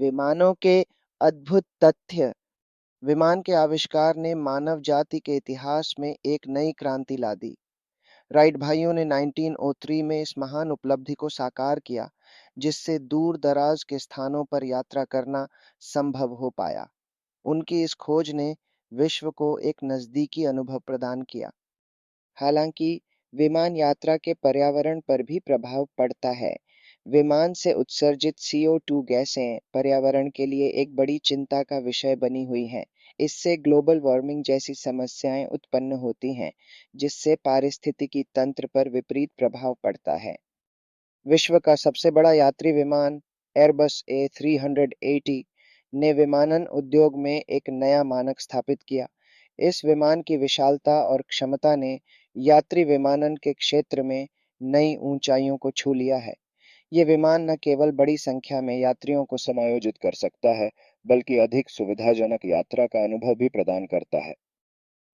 विमानों के अद्भुत तथ्य। विमान के आविष्कार ने मानव जाति के इतिहास में एक नई क्रांति ला दी। राइट भाइयों ने 1903 में इस महान उपलब्धि को साकार किया, जिससे दूर दराज के स्थानों पर यात्रा करना संभव हो पाया। उनकी इस खोज ने विश्व को एक नजदीकी अनुभव प्रदान किया। हालांकि विमान यात्रा के पर्यावरण पर भी प्रभाव पड़ता है। विमान से उत्सर्जित CO2 गैसें पर्यावरण के लिए एक बड़ी चिंता का विषय बनी हुई हैं। इससे ग्लोबल वार्मिंग जैसी समस्याएं उत्पन्न होती हैं, जिससे पारिस्थितिकी तंत्र पर विपरीत प्रभाव पड़ता है। विश्व का सबसे बड़ा यात्री विमान एयरबस A380 ने विमानन उद्योग में एक नया मानक स्थापित किया। इस विमान की विशालता और क्षमता ने यात्री विमानन के क्षेत्र में नई ऊंचाइयों को छू लिया है। ये विमान न केवल बड़ी संख्या में यात्रियों को समायोजित कर सकता है, बल्कि अधिक सुविधाजनक यात्रा का अनुभव भी प्रदान करता है।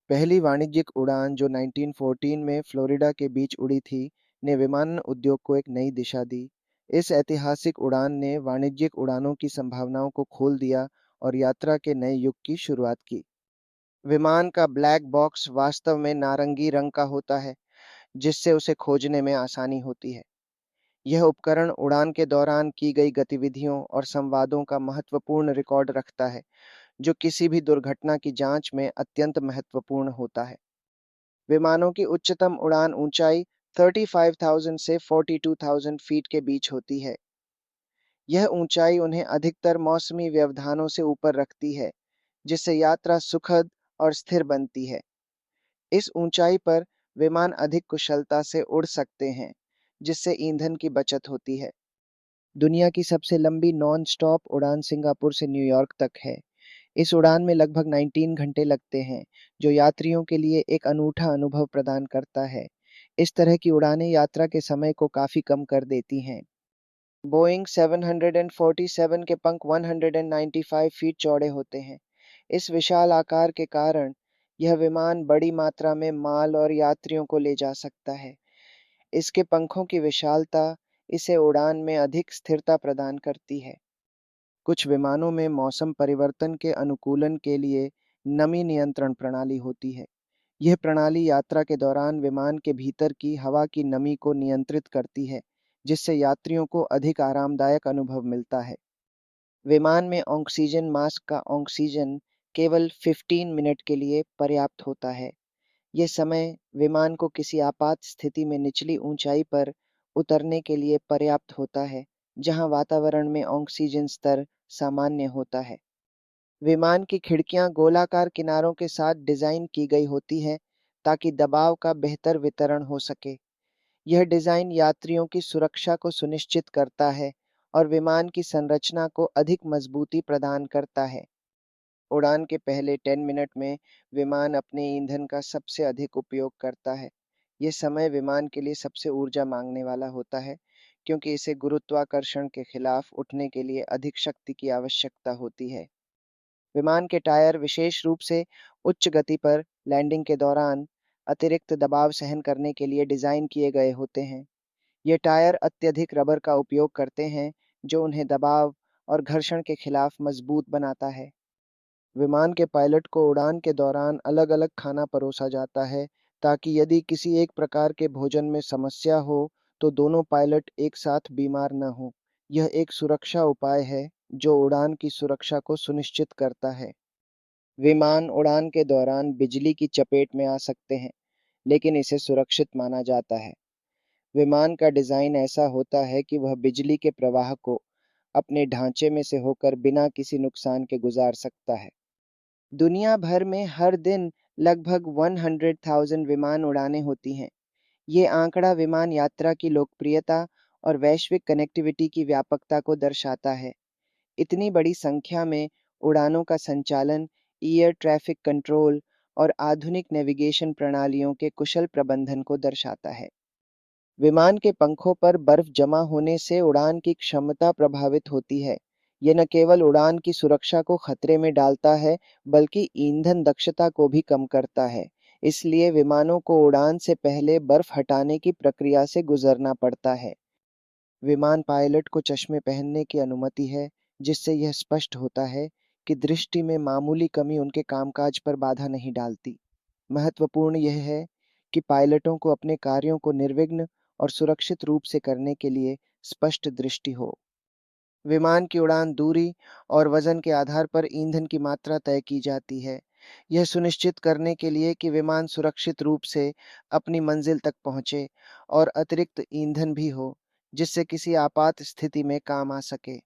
पहली वाणिज्यिक उड़ान जो 1914 में फ्लोरिडा के बीच उड़ी थी, ने विमानन उद्योग को एक नई दिशा दी। इस ऐतिहासिक उड़ान ने वाणिज्यिक उड़ानों की संभावनाओं को खोल दिया और यात्रा के नए युग की शुरुआत की। विमान का ब्लैक बॉक्स वास्तव में नारंगी रंग का होता है, जिससे उसे खोजने में आसानी होती है। यह उपकरण उड़ान के दौरान की गई गतिविधियों और संवादों का महत्वपूर्ण रिकॉर्ड रखता है, जो किसी भी दुर्घटना की जांच में अत्यंत महत्वपूर्ण होता है। विमानों की उच्चतम उड़ान ऊंचाई 35,000 से 42,000 फीट के बीच होती है। यह ऊंचाई उन्हें अधिकतर मौसमी व्यवधानों से ऊपर रखती है, जिससे यात्रा सुखद और स्थिर बनती है। इस ऊंचाई पर विमान अधिक कुशलता से उड़ सकते हैं, जिससे ईंधन की बचत होती है। दुनिया की सबसे लंबी नॉन स्टॉप उड़ान सिंगापुर से न्यूयॉर्क तक है। इस उड़ान में लगभग 19 घंटे लगते हैं, जो यात्रियों के लिए एक अनूठा अनुभव प्रदान करता है। इस तरह की उड़ानें यात्रा के समय को काफी कम कर देती हैं। बोइंग 747 के पंख 195 फीट चौड़े होते हैं। इस विशाल आकार के कारण यह विमान बड़ी मात्रा में माल और यात्रियों को ले जा सकता है। इसके पंखों की विशालता इसे उड़ान में अधिक स्थिरता प्रदान करती है। कुछ विमानों में मौसम परिवर्तन के अनुकूलन के लिए नमी नियंत्रण प्रणाली होती है। यह प्रणाली यात्रा के दौरान विमान के भीतर की हवा की नमी को नियंत्रित करती है, जिससे यात्रियों को अधिक आरामदायक अनुभव मिलता है। विमान में ऑक्सीजन मास्क का ऑक्सीजन केवल 15 मिनट के लिए पर्याप्त होता है। यह समय विमान को किसी आपात स्थिति में निचली ऊंचाई पर उतरने के लिए पर्याप्त होता है, जहां वातावरण में ऑक्सीजन स्तर सामान्य होता है। विमान की खिड़कियां गोलाकार किनारों के साथ डिजाइन की गई होती हैं, ताकि दबाव का बेहतर वितरण हो सके। यह डिजाइन यात्रियों की सुरक्षा को सुनिश्चित करता है और विमान की संरचना को अधिक मजबूती प्रदान करता है। उड़ान के पहले 10 मिनट में विमान अपने ईंधन का सबसे अधिक उपयोग करता है। यह समय विमान के लिए सबसे ऊर्जा मांगने वाला होता है, क्योंकि इसे गुरुत्वाकर्षण के खिलाफ उठने के लिए अधिक शक्ति की आवश्यकता होती है। विमान के टायर विशेष रूप से उच्च गति पर लैंडिंग के दौरान अतिरिक्त दबाव सहन करने के लिए डिजाइन किए गए होते हैं। ये टायर अत्यधिक रबर का उपयोग करते हैं, जो उन्हें दबाव और घर्षण के खिलाफ मजबूत बनाता है। विमान के पायलट को उड़ान के दौरान अलग-अलग खाना परोसा जाता है, ताकि यदि किसी एक प्रकार के भोजन में समस्या हो, तो दोनों पायलट एक साथ बीमार न हों। यह एक सुरक्षा उपाय है, जो उड़ान की सुरक्षा को सुनिश्चित करता है। विमान उड़ान के दौरान बिजली की चपेट में आ सकते हैं, लेकिन इसे सुरक्षित माना जाता है। विमान का डिजाइन ऐसा होता है कि वह बिजली के प्रवाह को अपने ढांचे में से होकर बिना किसी नुकसान के गुजार सकता है। दुनिया भर में हर दिन लगभग 100,000 विमान उड़ानें होती हैं। ये आंकड़ा विमान यात्रा की लोकप्रियता और वैश्विक कनेक्टिविटी की व्यापकता को दर्शाता है। इतनी बड़ी संख्या में उड़ानों का संचालन एयर ट्रैफिक कंट्रोल और आधुनिक नेविगेशन प्रणालियों के कुशल प्रबंधन को दर्शाता है। विमान के पंखों पर बर्फ जमा होने से उड़ान की क्षमता प्रभावित होती है। यह न केवल उड़ान की सुरक्षा को खतरे में डालता है, बल्कि ईंधन दक्षता को भी कम करता है। इसलिए विमानों को उड़ान से पहले बर्फ हटाने की प्रक्रिया से गुजरना पड़ता है। विमान पायलट को चश्मे पहनने की अनुमति है, जिससे यह स्पष्ट होता है कि दृष्टि में मामूली कमी उनके कामकाज पर बाधा नहीं डालती। महत्वपूर्ण यह है कि पायलटों को अपने कार्यों को निर्विघ्न और सुरक्षित रूप से करने के लिए स्पष्ट दृष्टि हो। विमान की उड़ान दूरी और वजन के आधार पर ईंधन की मात्रा तय की जाती है। यह सुनिश्चित करने के लिए कि विमान सुरक्षित रूप से अपनी मंजिल तक पहुंचे और अतिरिक्त ईंधन भी हो, जिससे किसी आपात स्थिति में काम आ सके।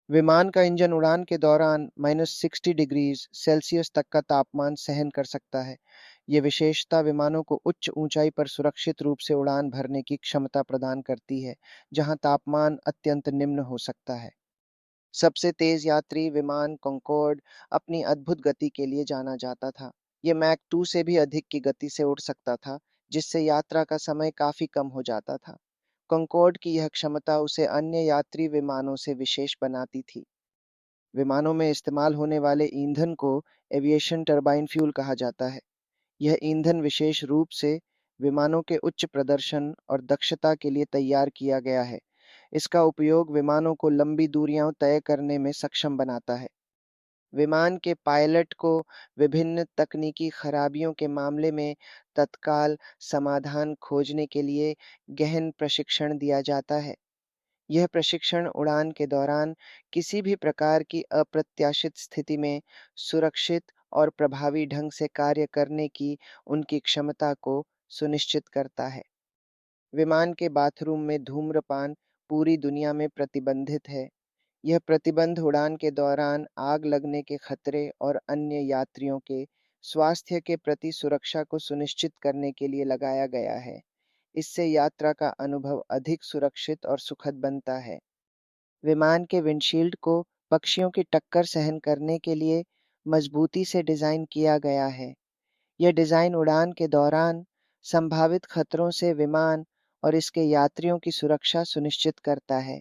विमान का इंजन उड़ान के दौरान -60 डिग्री सेल्सियस तक का तापमान सहन कर सकता है। ये विशेषता विमानों को उच्च ऊंचाई पर सुरक्षित रूप से उड़ान भरने की क्षमता प्रदान करती है, जहां तापमान अत्यंत निम्न हो सकता है। सबसे तेज यात्री विमान कॉन्कॉर्ड अपनी अद्भुत गति के लिए जाना जाता था। ये मैक 2 से भी अधिक की गति से उड़ सकता था, जिससे यात्रा का समय काफी कम हो जाता था। कॉन्कॉर्ड की यह क्षमता उसे अन्य यात्री विमानों से विशेष बनाती थी। विमानों में इस्तेमाल होने वाले ईंधन को एविएशन टरबाइन फ्यूल कहा जाता है। यह ईंधन विशेष रूप से विमानों के उच्च प्रदर्शन और दक्षता के लिए तैयार किया गया है। इसका उपयोग विमानों को लंबी दूरियां तय करने में सक्षम बनाता है। विमान के पायलट को विभिन्न तकनीकी खराबियों के मामले में तत्काल समाधान खोजने के लिए गहन प्रशिक्षण दिया जाता है। यह प्रशिक्षण उड़ान के दौरान किसी भी प्रकार की अप्रत्याशित स्थिति में सुरक्षित और प्रभावी ढंग से कार्य करने की उनकी क्षमता को सुनिश्चित करता है। विमान के बाथरूम में धूम्रपान पूरी दुनिया में प्रतिबंधित है। यह प्रतिबंध उड़ान के दौरान आग लगने के खतरे और अन्य यात्रियों के स्वास्थ्य के प्रति सुरक्षा को सुनिश्चित करने के लिए लगाया गया है। इससे यात्रा का अनुभव अधिक सुरक्षित और सुखद बनता है। विमान के विंडशील्ड को पक्षियों की टक्कर सहन करने के लिए मजबूती से डिजाइन किया गया है। यह डिजाइन उड़ान के दौरान संभावित खतरों से विमान और इसके यात्रियों की सुरक्षा सुनिश्चित करता है,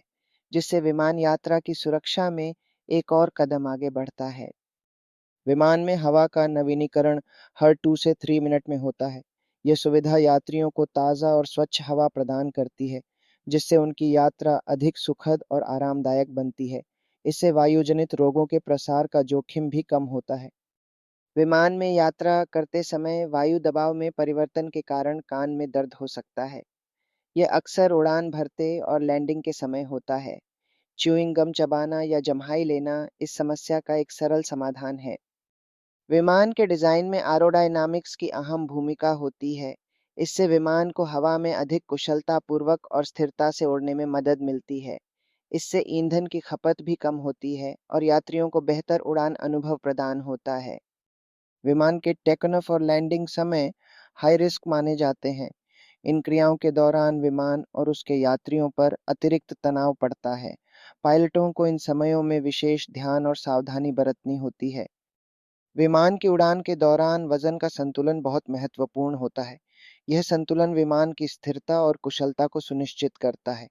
जिससे विमान यात्रा की सुरक्षा में एक और कदम आगे बढ़ता है। विमान में हवा का नवीनीकरण हर 2 से 3 मिनट में होता है। यह सुविधा यात्रियों को ताज़ा और स्वच्छ हवा प्रदान करती है, जिससे उनकी यात्रा अधिक सुखद और आरामदायक बनती है। इससे वायुजनित रोगों के प्रसार का जोखिम भी कम होता है। विमान में यात्रा करते समय वायु दबाव में परिवर्तन के कारण कान में दर्द हो सकता है। यह अक्सर उड़ान भरते और लैंडिंग के समय होता है। च्यूइंग गम चबाना या जम्हाई लेना इस समस्या का एक सरल समाधान है। विमान के डिजाइन में एरोडायनामिक्स की अहम भूमिका होती है। इससे विमान को हवा में अधिक कुशलतापूर्वक और स्थिरता से उड़ने में मदद मिलती है। इससे ईंधन की खपत भी कम होती है और यात्रियों को बेहतर उड़ान अनुभव प्रदान होता है। विमान के टेक ऑफ और लैंडिंग समय हाई रिस्क माने जाते हैं। इन क्रियाओं के दौरान विमान और उसके यात्रियों पर अतिरिक्त तनाव पड़ता है। पायलटों को इन समयों में विशेष ध्यान और सावधानी बरतनी होती है। विमान की उड़ान के दौरान वजन का संतुलन बहुत महत्वपूर्ण होता है। यह संतुलन विमान की स्थिरता और कुशलता को सुनिश्चित करता है।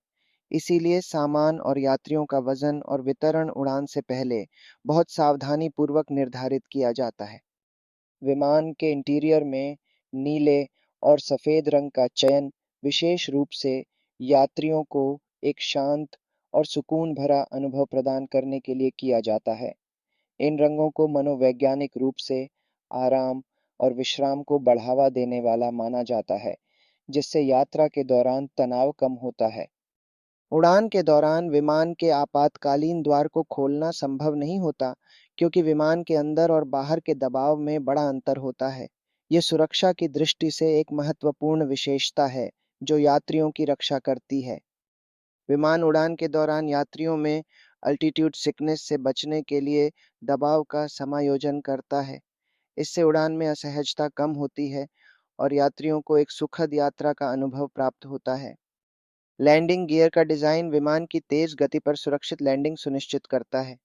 इसीलिए सामान और यात्रियों का वजन और वितरण उड़ान से पहले बहुत सावधानी पूर्वक निर्धारित किया जाता है। विमान के इंटीरियर में नीले और सफेद रंग का चयन विशेष रूप से यात्रियों को एक शांत और सुकून भरा अनुभव प्रदान करने के लिए किया जाता है। इन रंगों को मनोवैज्ञानिक रूप से आराम और विश्राम को बढ़ावा देने वाला माना जाता है, जिससे यात्रा के दौरान तनाव कम होता है। उड़ान के दौरान विमान के आपातकालीन द्वार को खोलना संभव नहीं होता, क्योंकि विमान के अंदर और बाहर के दबाव में बड़ा अंतर होता है। यह सुरक्षा की दृष्टि से एक महत्वपूर्ण विशेषता है, जो यात्रियों की रक्षा करती है। विमान उड़ान के दौरान यात्रियों में अल्टीट्यूड सिकनेस से बचने के लिए दबाव का समायोजन करता है। इससे उड़ान में असहजता कम होती है और यात्रियों को एक सुखद यात्रा का अनुभव प्राप्त होता है। लैंडिंग गियर का डिजाइन विमान की तेज गति पर सुरक्षित लैंडिंग सुनिश्चित करता है।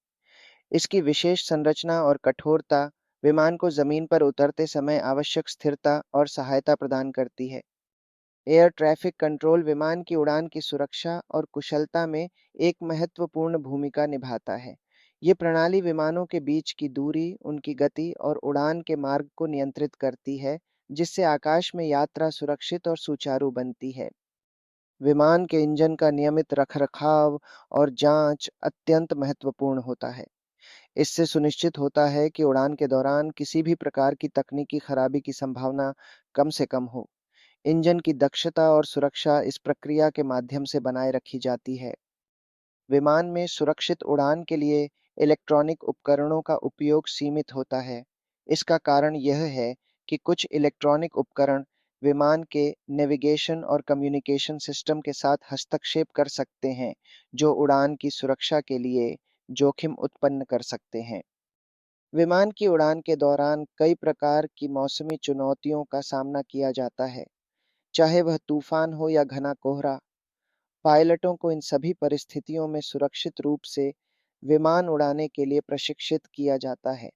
इसकी विशेष संरचना और कठोरता विमान को जमीन पर उतरते समय आवश्यक स्थिरता और सहायता प्रदान करती है। एयर ट्रैफिक कंट्रोल विमान की उड़ान की सुरक्षा और कुशलता में एक महत्वपूर्ण भूमिका निभाता है। ये प्रणाली विमानों के बीच की दूरी, उनकी गति और उड़ान के मार्ग को नियंत्रित करती है, जिससे आकाश में यात्रा सुरक्षित और सुचारू बनती है। विमान के इंजन का नियमित रखरखाव और जांच अत्यंत महत्वपूर्ण होता है। इससे सुनिश्चित होता है कि उड़ान के दौरान किसी भी प्रकार की तकनीकी खराबी की संभावना कम से कम हो। इंजन की दक्षता और सुरक्षा इस प्रक्रिया के माध्यम से बनाए रखी जाती है। विमान में सुरक्षित उड़ान के लिए इलेक्ट्रॉनिक उपकरणों का उपयोग सीमित होता है। इसका कारण यह है कि कुछ इलेक्ट्रॉनिक उपकरण विमान के नेविगेशन और कम्युनिकेशन सिस्टम के साथ हस्तक्षेप कर सकते हैं, जो उड़ान की सुरक्षा के लिए जोखिम उत्पन्न कर सकते हैं। विमान की उड़ान के दौरान कई प्रकार की मौसमी चुनौतियों का सामना किया जाता है, चाहे वह तूफान हो या घना कोहरा। पायलटों को इन सभी परिस्थितियों में सुरक्षित रूप से विमान उड़ाने के लिए प्रशिक्षित किया जाता है।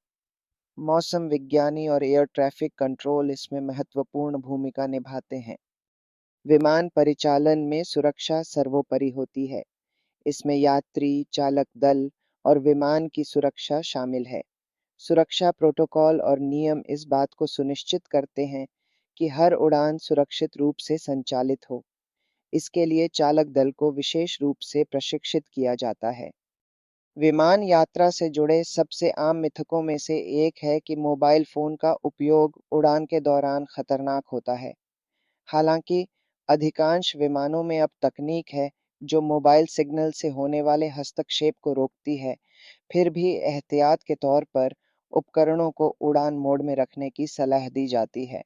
मौसम विज्ञानी और एयर ट्रैफिक कंट्रोल इसमें महत्वपूर्ण भूमिका निभाते हैं। विमान परिचालन में सुरक्षा सर्वोपरि होती है। इसमें यात्री, चालक दल और विमान की सुरक्षा शामिल है। सुरक्षा प्रोटोकॉल और नियम इस बात को सुनिश्चित करते हैं कि हर उड़ान सुरक्षित रूप से संचालित हो। इसके लिए चालक दल को विशेष रूप से प्रशिक्षित किया जाता है। विमान यात्रा से जुड़े सबसे आम मिथकों में से एक है कि मोबाइल फोन का उपयोग उड़ान के दौरान खतरनाक होता है। हालांकि अधिकांश विमानों में अब तकनीक है जो मोबाइल सिग्नल से होने वाले हस्तक्षेप को रोकती है, फिर भी एहतियात के तौर पर उपकरणों को उड़ान मोड में रखने की सलाह दी जाती है।